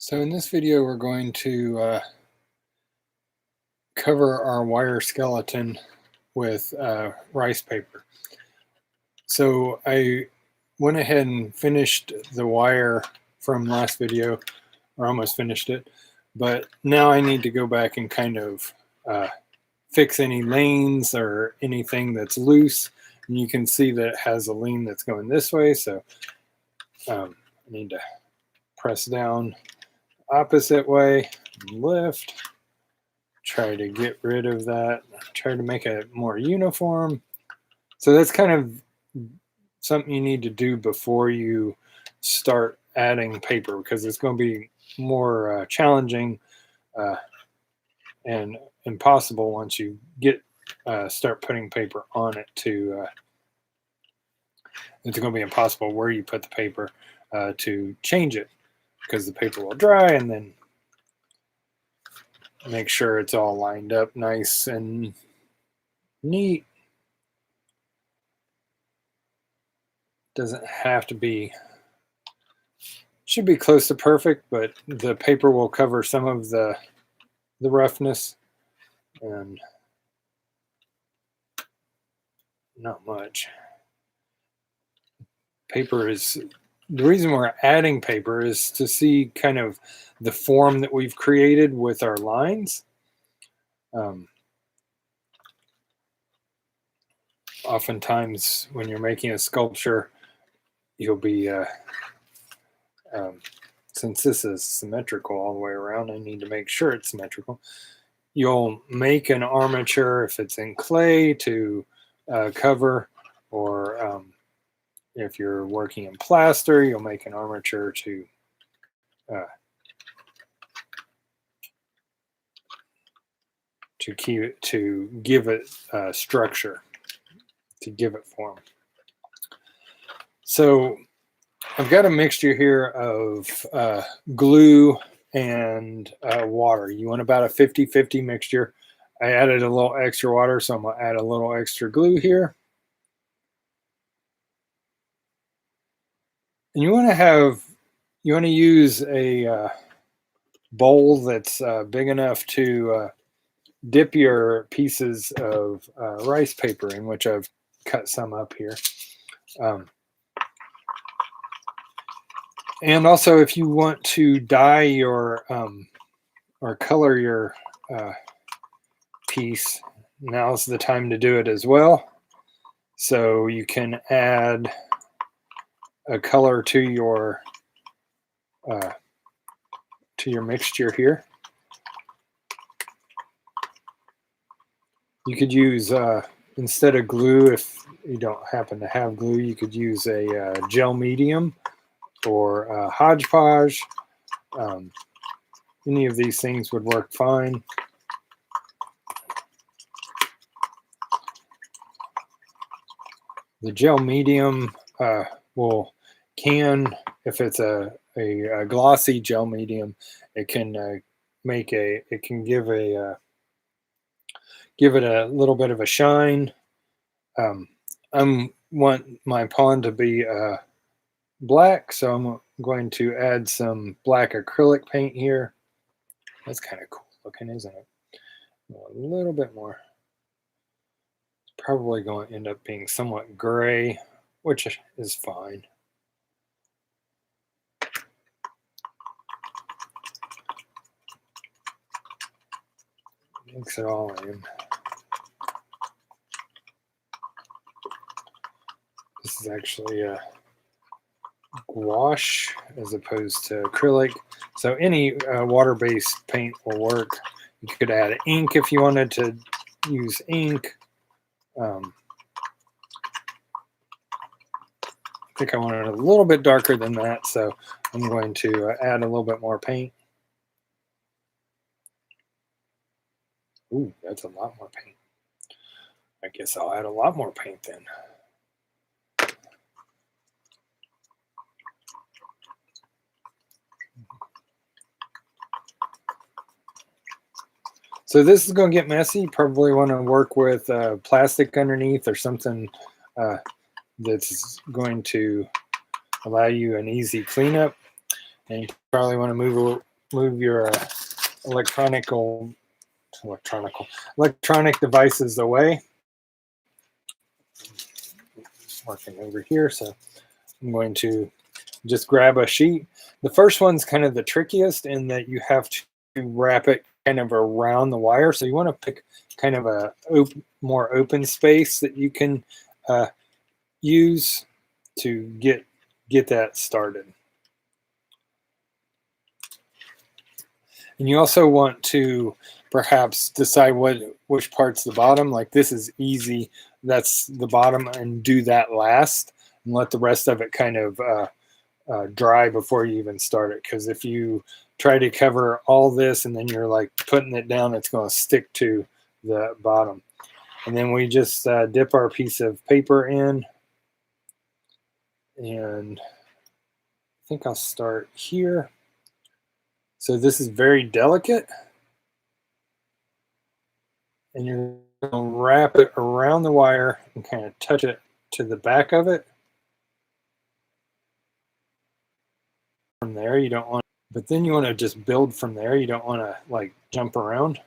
So in this video, we're going to cover our wire skeleton with rice paper. So I went ahead and finished the wire from last video, or almost finished it, but now I need to go back and kind of fix any lanes or anything that's loose. And you can see that it has a lane that's going this way, so I need to press down opposite way, lift, try to get rid of that, try to make it more uniform. So that's kind of something you need to do before you start adding paper, because it's going to be more challenging and impossible once you get start putting paper on it to it's going to be impossible where you put the paper to change it, because the paper will dry, and then make sure it's all lined up nice and neat. Doesn't have to be, should be close to perfect, but the paper will cover some of the roughness and not much. Paper is, the reason we're adding paper is to see kind of the form that we've created with our lines. Oftentimes when you're making a sculpture, you'll be, since this is symmetrical all the way around, I need to make sure it's symmetrical. You'll make an armature if it's in clay to cover, or if you're working in plaster, you'll make an armature to keep it, to give it structure, to give it form. So I've got a mixture here of glue and water. You want about a 50-50 mixture. I added a little extra water, so I'm going to add a little extra glue here. And you want to use a bowl that's big enough to dip your pieces of rice paper in, which I've cut some up here. And also, if you want to dye your or color your piece, now's the time to do it as well. So you can add a color to your mixture here. You could use, instead of glue, if you don't happen to have glue, you could use a gel medium or Hodgepodge. Any of these things would work fine. The gel medium if it's a glossy gel medium, it can give it a little bit of a shine. I want my pond to be black, so I'm going to add some black acrylic paint here. That's kind of cool looking, isn't it? A little bit more. It's probably going to end up being somewhat gray, which is fine. Mix it all in. This is actually a gouache as opposed to acrylic. So any water-based paint will work. You could add ink if you wanted to use ink. I think I want it a little bit darker than that, so I'm going to add a little bit more paint. Ooh, that's a lot more paint. I guess I'll add a lot more paint then. So this is going to get messy. You probably want to work with plastic underneath or something that's going to allow you an easy cleanup. And you probably want to move move your electronic devices away. Working over here, so I'm going to just grab a sheet. The first one's kind of the trickiest in that you have to wrap it kind of around the wire. So you want to pick kind of a more open space that you can use to get that started. And you also want to perhaps decide which part's the bottom. Like this is easy, that's the bottom, and do that last, and let the rest of it kind of dry before you even start it. Because if you try to cover all this and then you're like putting it down, it's going to stick to the bottom. And then we just dip our piece of paper in, and I think I'll start here. So this is very delicate, and you're going to wrap it around the wire and kind of touch it to the back of it. From there, you don't want, but then you want to just build from there. You don't want to like jump around.